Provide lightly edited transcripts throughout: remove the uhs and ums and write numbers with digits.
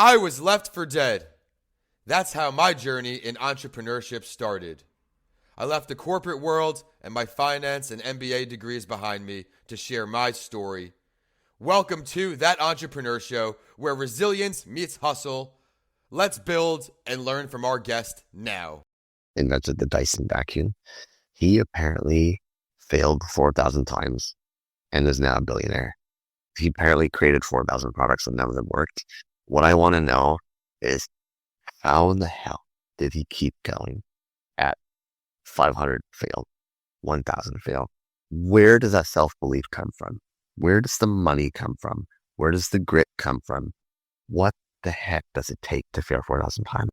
I was left for dead. That's how my journey in entrepreneurship started. I left the corporate world and my finance and MBA degrees behind me to share my story. Welcome to That Entrepreneur Show, where resilience meets hustle. Let's build and learn from our guest now. Invented the Dyson vacuum. He apparently failed 4,000 times and is now a billionaire. He apparently created 4,000 products and none of them worked. What I want to know is how in the hell did he keep going at 500 failed, 1,000 failed? Where does that self-belief come from? Where does the money come from? Where does the grit come from? What the heck does it take to fail 4,000 times?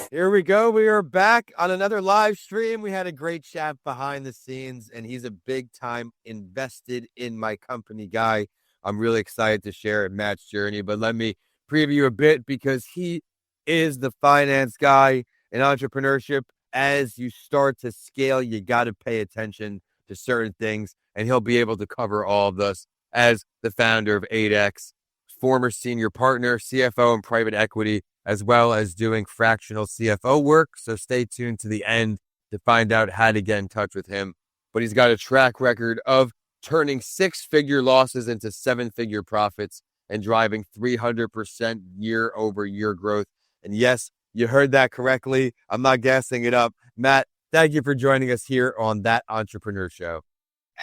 Here we go. We are back on another live stream. We had a great chat behind the scenes, and he's a big time invested in my company guy. I'm really excited to share Matt's journey, but let me preview a bit because he is the finance guy in entrepreneurship. As you start to scale, you got to pay attention to certain things, and he'll be able to cover all of this as the founder of 8X, former senior partner, CFO in private equity, as well as doing fractional CFO work. So stay tuned to the end to find out how to get in touch with him. But he's got a track record of turning 6-figure losses into 7-figure profits and driving 300% year-over-year growth. And yes, you heard that correctly. I'm not gassing it up. Matt, thank you for joining us here on That Entrepreneur Show.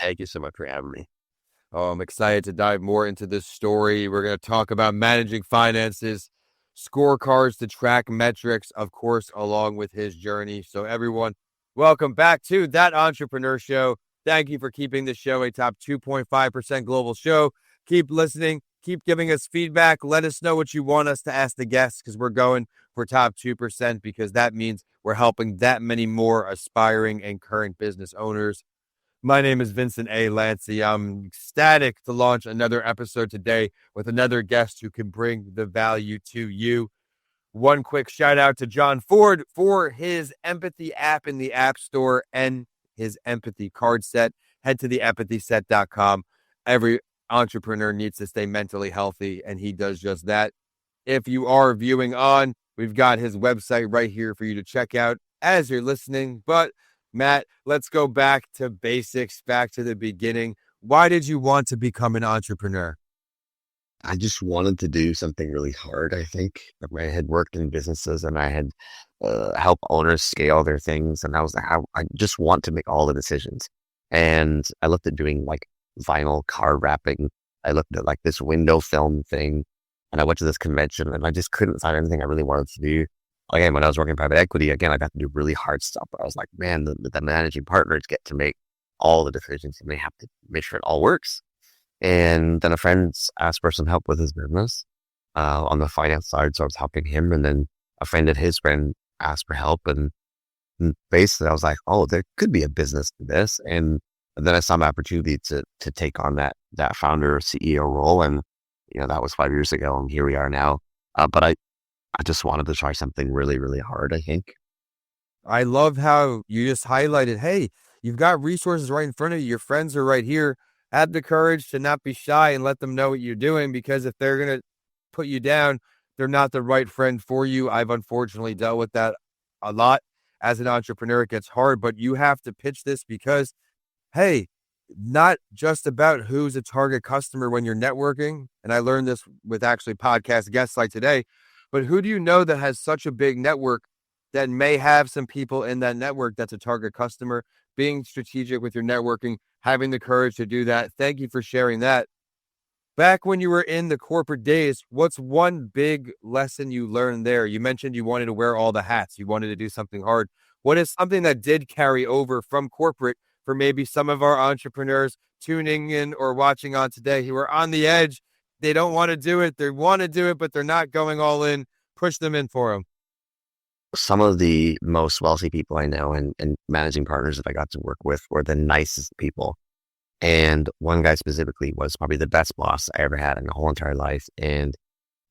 Thank you so much for having me. Oh, I'm excited to dive more into this story. We're going to talk about managing finances, scorecards to track metrics, of course, along with his journey. So everyone, welcome back to That Entrepreneur Show. Thank you for keeping the show a top 2.5% global show. Keep listening. Keep giving us feedback. Let us know what you want us to ask the guests because we're going for top 2% because that means we're helping that many more aspiring and current business owners. My name is Vincent A. Lancey. I'm ecstatic to launch another episode today with another guest who can bring the value to you. One quick shout out to John Ford for his empathy app in the App Store and his empathy card set. Head to theempathyset.com. Every entrepreneur needs to stay mentally healthy, and he does just that. If you are viewing on, we've got his website right here for you to check out as you're listening. But Matt, let's go back to basics, back to the beginning. Why did you want to become an entrepreneur? I just wanted to do something really hard, I think. I had worked in businesses and I had helped owners scale their things. And I was like, I just want to make all the decisions. And I looked at doing like vinyl card wrapping. I looked at like this window film thing. And I went to this convention and I just couldn't find anything I really wanted to do. Again, when I was working in private equity, I got to do really hard stuff. But I was like, man, the managing partners get to make all the decisions and they have to make sure it all works. And then a friend asked for some help with his business on the finance side. So I was helping him. And then a friend of his friend asked for help. And basically I was like, oh, there could be a business to this. And then I saw my opportunity to take on that founder CEO role. And, that was 5 years ago. And here we are now. But I just wanted to try something really, really hard, I think. I love how you just highlighted, hey, you've got resources right in front of you. Your friends are right here. Have the courage to not be shy and let them know what you're doing, because if they're going to put you down, they're not the right friend for you. I've unfortunately dealt with that a lot. As an entrepreneur, it gets hard, but you have to pitch this because, hey, not just about who's a target customer when you're networking. And I learned this with actually podcast guests like today. But who do you know that has such a big network that may have some people in that network that's a target customer? Being strategic with your networking, having the courage to do that. Thank you for sharing that. Back when you were in the corporate days, what's one big lesson you learned there? You mentioned you wanted to wear all the hats. You wanted to do something hard. What is something that did carry over from corporate for maybe some of our entrepreneurs tuning in or watching on today who are on the edge? They don't want to do it. They want to do it, but they're not going all in. Push them in for them. Some of the most wealthy people I know and managing partners that I got to work with were the nicest people. And one guy specifically was probably the best boss I ever had in the whole entire life. And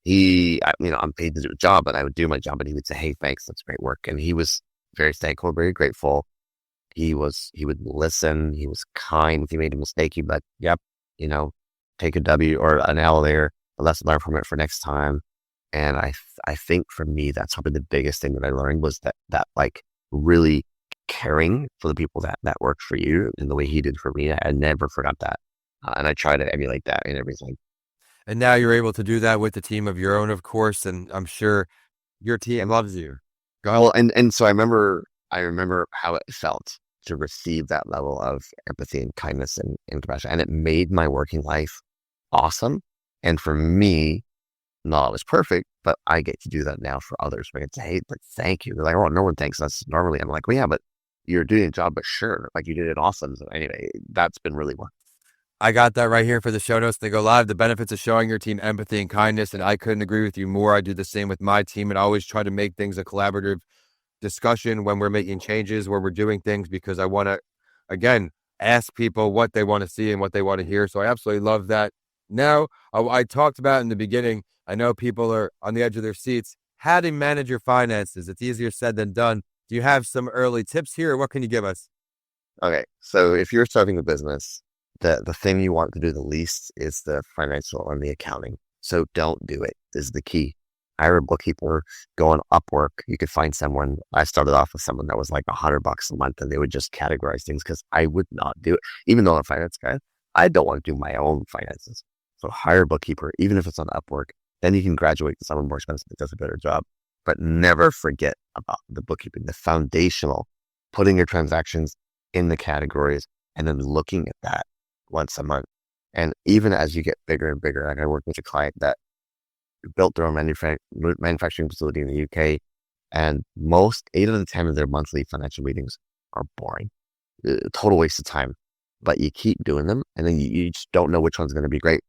I'm paid to do a job, but I would do my job and he would say, hey, thanks, that's great work. And he was very thankful, very grateful. He would listen. He was kind. If he made a mistake, he'd be like, yep, you know, take a W or an L there, but let's learn from it for next time. And I think for me, that's probably the biggest thing that I learned was that like really caring for the people that work for you and the way he did for me. I never forgot that. And I try to emulate that in everything. And now you're able to do that with the team of your own, of course. And I'm sure your team loves you. Well, and so I remember how it felt to receive that level of empathy and kindness and compassion. And it made my working life awesome. And for me, not always perfect, but I get to do that now for others. I get to say, hey, like, thank you. They're like, oh, no one thanks us normally. I'm like, well, yeah, but you're doing a job, but sure. Like you did it awesome. So anyway, that's been really fun. I got that right here for the show notes. They go live. The benefits of showing your team empathy and kindness. And I couldn't agree with you more. I do the same with my team and I always try to make things a collaborative discussion when we're making changes, where we're doing things, because I want to, again, ask people what they want to see and what they want to hear. So I absolutely love that. Now, I talked about in the beginning, I know people are on the edge of their seats. How to manage your finances. It's easier said than done. Do you have some early tips here? Or what can you give us? Okay. So if you're starting a business, the thing you want to do the least is the financial and the accounting. So don't do it is the key. Hire a bookkeeper, go on Upwork. You could find someone. I started off with someone that was like $100 a month and they would just categorize things because I would not do it. Even though I'm a finance guy, I don't want to do my own finances. So hire a bookkeeper, even if it's on Upwork, then you can graduate to someone more expensive that does a better job. But never forget about the bookkeeping, the foundational, putting your transactions in the categories and then looking at that once a month. And even as you get bigger and bigger, like I worked with a client that built their own manufacturing facility in the UK, and most 8 out of 10 of their monthly financial meetings are boring, total waste of time. But you keep doing them, and then you just don't know which one's going to be great.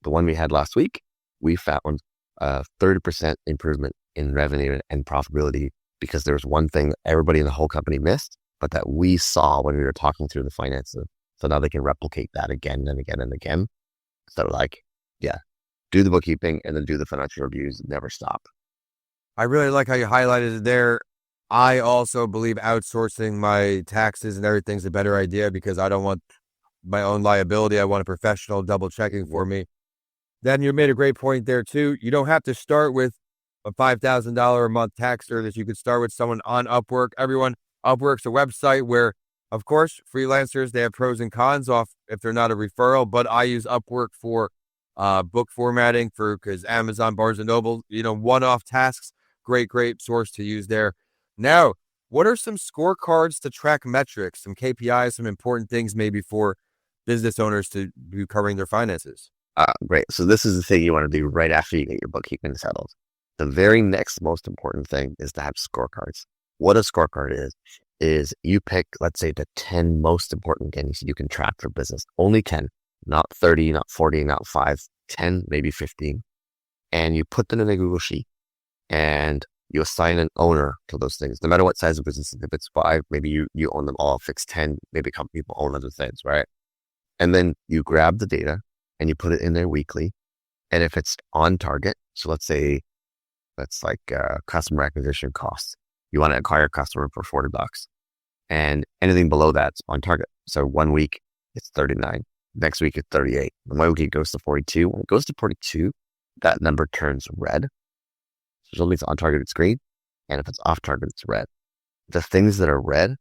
The one we had last week, we found a 30% improvement in revenue and profitability because there was one thing that everybody in the whole company missed, but that we saw when we were talking through the finances. So now they can replicate that again and again and again. So like, yeah, do the bookkeeping and then do the financial reviews. Never stop. I really like how you highlighted it there. I also believe outsourcing my taxes and everything's a better idea because I don't want my own liability. I want a professional double checking for me. Then you made a great point there too. You don't have to start with a $5,000 a month tax service. You could start with someone on Upwork. Everyone, Upwork's a website where, of course, freelancers, they have pros and cons off if they're not a referral, but I use Upwork for book formatting because Amazon, Barnes and Noble, one-off tasks. Great source to use there. Now, what are some scorecards to track metrics, some KPIs, some important things maybe for business owners to be covering their finances? Great. So this is the thing you want to do right after you get your bookkeeping settled. The very next most important thing is to have scorecards. What a scorecard is you pick, let's say, the 10 most important things you can track for business. Only 10, not 30, not 40, not 5, 10, maybe 15. And you put them in a Google Sheet and you assign an owner to those things, no matter what size of business. If it's 5, maybe you own them all. If it's 10, maybe a couple people own other things, right? And then you grab the data and you put it in there weekly. And if it's on target, so let's say that's like customer acquisition costs. You want to acquire a customer for $40 and anything below that's on target. So 1 week it's 39. Next week it's 38. And 1 week it goes to 42. When it goes to 42, that number turns red. So if it's on target, it's green. And if it's off target, it's red. The things that are red,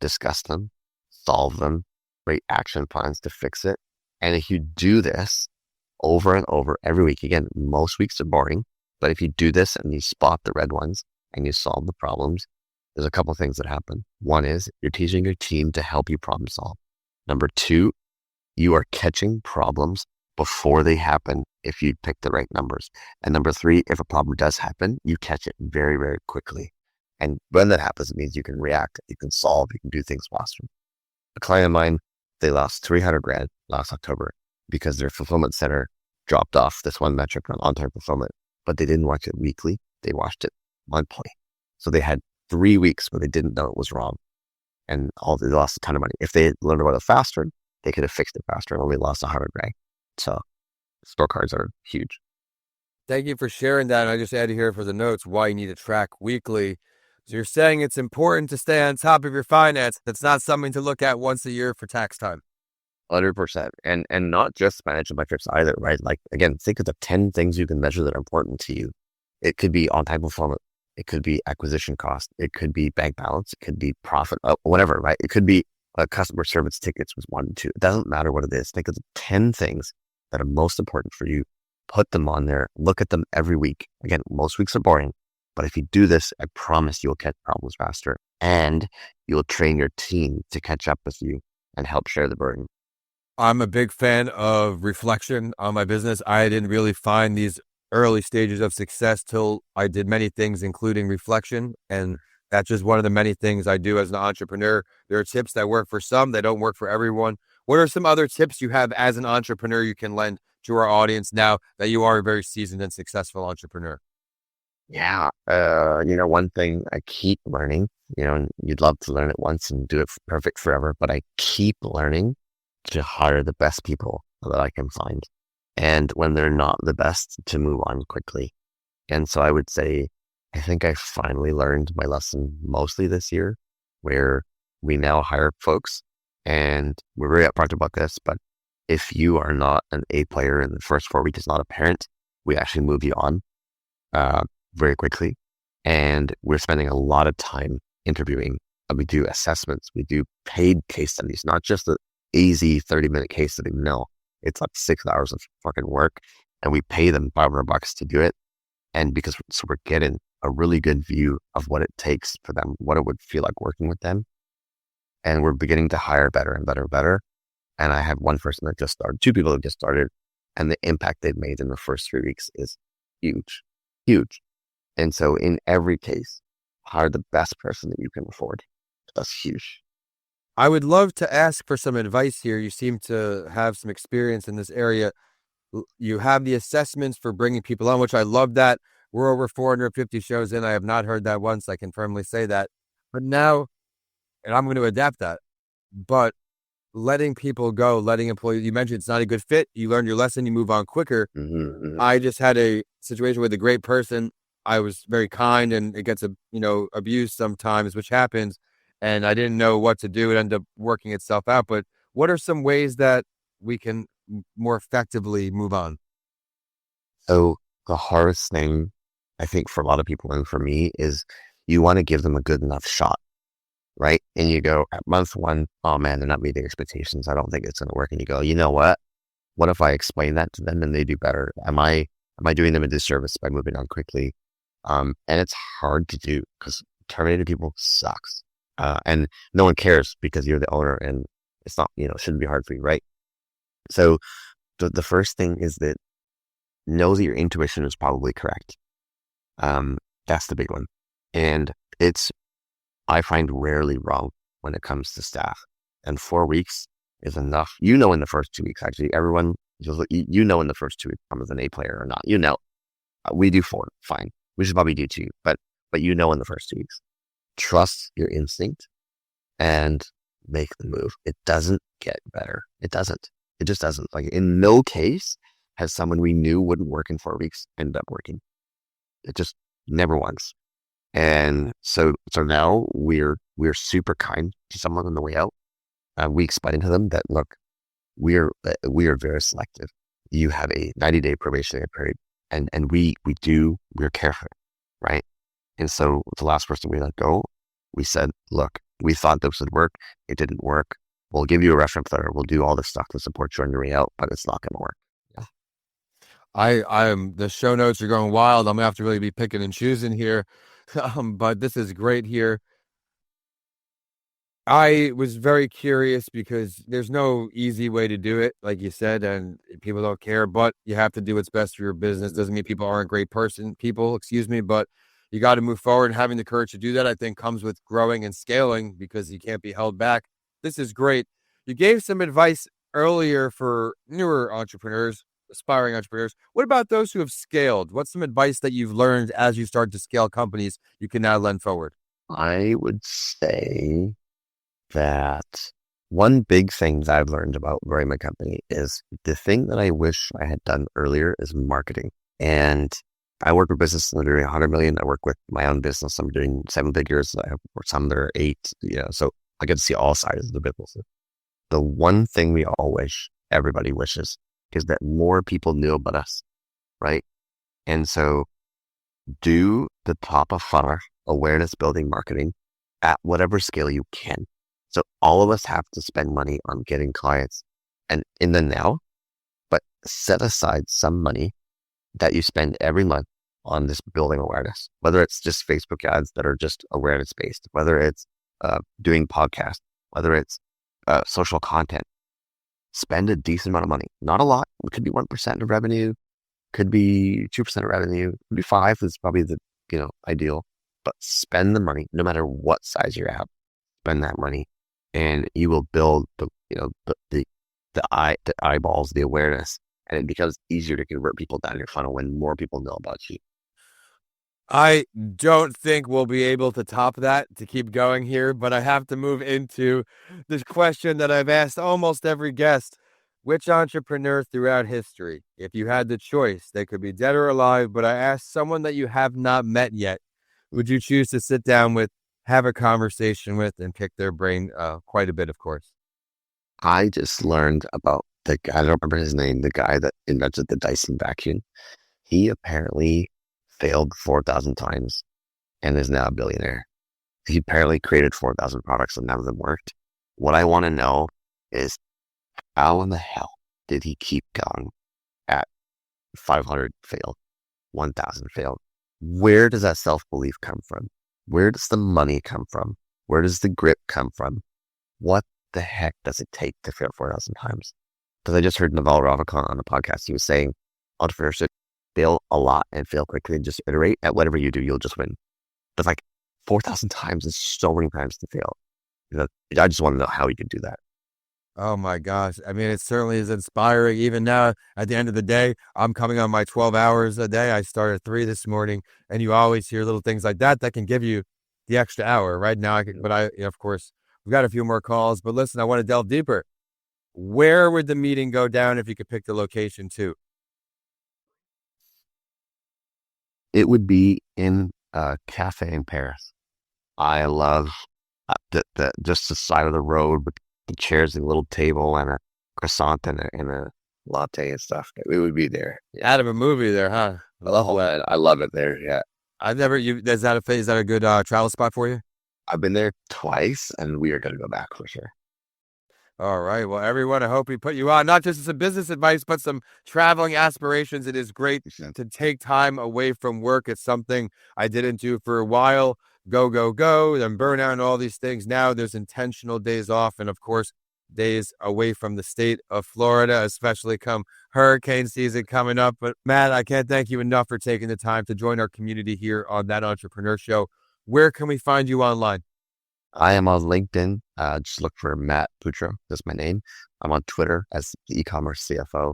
discuss them, solve them, create action plans to fix it. And if you do this over and over every week, again, most weeks are boring, but if you do this and you spot the red ones and you solve the problems, there's a couple of things that happen. One is you're teaching your team to help you problem solve. Number 2, you are catching problems before they happen if you pick the right numbers. And number 3, if a problem does happen, you catch it very, very quickly. And when that happens, it means you can react, you can solve, you can do things faster. A client of mine, they lost $300,000 last October because their fulfillment center dropped off this one metric on on-time fulfillment, but they didn't watch it weekly. They watched it monthly. So they had 3 weeks where they didn't know it was wrong, and they lost a ton of money. If they had learned about it faster, they could have fixed it faster and only lost $100,000. So scorecards are huge. Thank you for sharing that. And I just added here for the notes why you need to track weekly. So you're saying it's important to stay on top of your finance. That's not something to look at once a year for tax time. 100%. And not just financial metrics either, right? Like, again, think of the 10 things you can measure that are important to you. It could be on-time performance. It could be acquisition cost. It could be bank balance. It could be profit, whatever, right? It could be customer service tickets was 1 and 2. It doesn't matter what it is. Think of the 10 things that are most important for you. Put them on there. Look at them every week. Again, most weeks are boring, but if you do this, I promise you'll catch problems faster, and you'll train your team to catch up with you and help share the burden. I'm a big fan of reflection on my business. I didn't really find these early stages of success till I did many things, including reflection. And that's just one of the many things I do as an entrepreneur. There are tips that work for some, they don't work for everyone. What are some other tips you have as an entrepreneur you can lend to our audience now that you are a very seasoned and successful entrepreneur? Yeah. One thing I keep learning, and you'd love to learn it once and do it perfect forever, but I keep learning to hire the best people that I can find. And when they're not the best, to move on quickly. And so I would say, I think I finally learned my lesson mostly this year, where we now hire folks, and we're very upfront about this, but if you are not an A player in the first 4 weeks, not apparent, we actually move you on very quickly. And we're spending a lot of time interviewing. We do assessments. We do paid case studies, not just the easy 30-minute case study. No, it's like 6 hours of fucking work, and we pay them $500 to do it. And so we're getting a really good view of what it takes for them, what it would feel like working with them. And we're beginning to hire better and better and better. And I have one person that just started, 2 people that just started, and the impact they've made in the first 3 weeks is huge, huge. And so in every case, hire the best person that you can afford. That's huge. I would love to ask for some advice here. You seem to have some experience in this area. You have the assessments for bringing people on, which I love that. We're over 450 shows in. I have not heard that once. I can firmly say that. But now, and I'm going to adapt that, but letting people go, letting employees, you mentioned it's not a good fit. You learn your lesson, you move on quicker. Mm-hmm. I just had a situation with a great person. I was very kind, and it gets abused sometimes, which happens. And I didn't know what to do. It ended up working itself out. But what are some ways that we can more effectively move on? So the hardest thing, I think, for a lot of people and for me is you want to give them a good enough shot, right? And you go at month 1, oh man, they're not meeting expectations. I don't think it's going to work. And you go, you know what? What if I explain that to them and they do better? Am I doing them a disservice by moving on quickly? And it's hard to do because terminating people sucks. And no one cares because you're the owner, and it's not, shouldn't be hard for you, right? So the first thing is that know that your intuition is probably correct. That's the big one. And I find rarely wrong when it comes to staff. And 4 weeks is enough. In the first 2 weeks, actually, everyone, in the first 2 weeks, I'm as an A player or not. We do 4, fine. We should probably do 2, but in the first 2 weeks. Trust your instinct and make the move. It doesn't get better. It doesn't. It just doesn't. Like, in no case has someone we knew wouldn't work in 4 weeks ended up working. It just never once. And so now we're super kind to someone on the way out. We explain to them that, look, we are very selective. You have a 90-day probationary period, and we're careful, right? And so the last person we let go, we said, look, we thought this would work. It didn't work. We'll give you a reference letter. We'll do all this stuff to support you on your way out, but it's not going to work. Yeah. The show notes are going wild. I'm going to have to really be picking and choosing here. But this is great here. I was very curious because there's no easy way to do it, like you said, and people don't care, but you have to do what's best for your business. Doesn't mean people aren't great people, but you got to move forward, and having the courage to do that, I think, comes with growing and scaling because you can't be held back. This is great. You gave some advice earlier for newer entrepreneurs, aspiring entrepreneurs. What about those who have scaled? What's some advice that you've learned as you start to scale companies you can now lend forward? I would say that one big thing that I've learned about growing my company is the thing that I wish I had done earlier is marketing. And I work with businesses that are doing 100 million. I work with my own business. I'm doing 7 figures. I have some that are 8. So I get to see all sides of the business. The one thing we all wish, everybody wishes, is that more people knew about us, right? And so do the top of funnel awareness building marketing at whatever scale you can. So all of us have to spend money on getting clients and in the now, but set aside some money that you spend every month on this building awareness, whether it's just Facebook ads that are just awareness based, whether it's doing podcasts, whether it's social content. Spend a decent amount of money, not a lot. It could be 1% of revenue, could be 2% of revenue, could be 5 is probably the ideal. But spend the money, no matter what size you're at. Spend that money, and you will build the eyeballs, the awareness, and it becomes easier to convert people down your funnel when more people know about you. I don't think we'll be able to top that to keep going here, but I have to move into this question that I've asked almost every guest. Which entrepreneur throughout history, if you had the choice, they could be dead or alive, but I asked someone that you have not met yet, would you choose to sit down with, have a conversation with, and pick their brain quite a bit, of course? I just learned about the guy, I don't remember his name, the guy that invented the Dyson vacuum. He apparently failed 4,000 times and is now a billionaire. He apparently created 4,000 products and none of them worked. What I want to know is how in the hell did he keep going at 500 failed, 1,000 failed? Where does that self-belief come from? Where does the money come from? Where does the grit come from? What the heck does it take to fail 4,000 times? Because I just heard Naval Ravikant on the podcast. He was saying entrepreneurship, fail a lot and fail quickly and just iterate at whatever you do, you'll just win. But like 4,000 times is so many times to fail. I just want to know how he could do that. Oh my gosh. I mean, it certainly is inspiring. Even now, at the end of the day, I'm coming on my 12 hours a day. I started at 3 this morning, and you always hear little things like that can give you the extra hour. Right now, of course, we've got a few more calls, but listen, I want to delve deeper. Where would the meeting go down if you could pick the location too? It would be in a cafe in Paris. I love just the side of the road with the chairs and a little table and a croissant and a latte and stuff. We would be there. Out of a movie there, huh? I love it there. Yeah. Is that a good travel spot for you? I've been there twice and we are going to go back for sure. All right. Well, everyone, I hope we put you on, not just some business advice, but some traveling aspirations. It is great to take time away from work. It's something I didn't do for a while. Go, then burnout and all these things. Now there's intentional days off and, of course, days away from the state of Florida, especially come hurricane season coming up. But Matt, I can't thank you enough for taking the time to join our community here on That Entrepreneur Show. Where can we find you online? I am on LinkedIn. Just look for Matt Putra. That's my name. I'm on Twitter as the e-commerce CFO.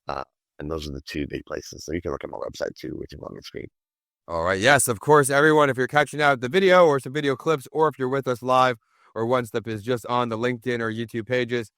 And those are the 2 big places. So you can look at my website too, which is on the screen. All right. Yes, of course, everyone, if you're catching out the video or some video clips, or if you're with us live, or one step is just on the LinkedIn or YouTube pages,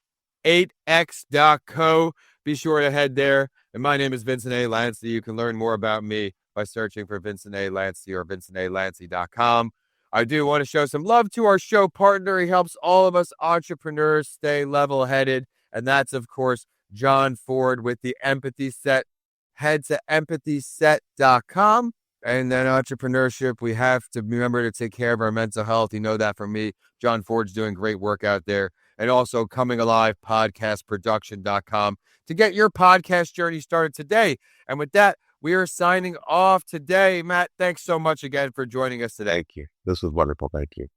8x.co. Be sure to head there. And my name is Vincent A. Lancey. You can learn more about me by searching for Vincent A. Lancey or vincentalancey.com. I do want to show some love to our show partner. He helps all of us entrepreneurs stay level-headed. And that's, of course, John Ford with the Empathy Set. Head to empathyset.com. And then entrepreneurship, we have to remember to take care of our mental health. You know that from me. John Ford's doing great work out there. And also Coming Alive podcastproduction.com to get your podcast journey started today. And with that, we are signing off today. Matt, thanks so much again for joining us today. Thank you. This was wonderful. Thank you.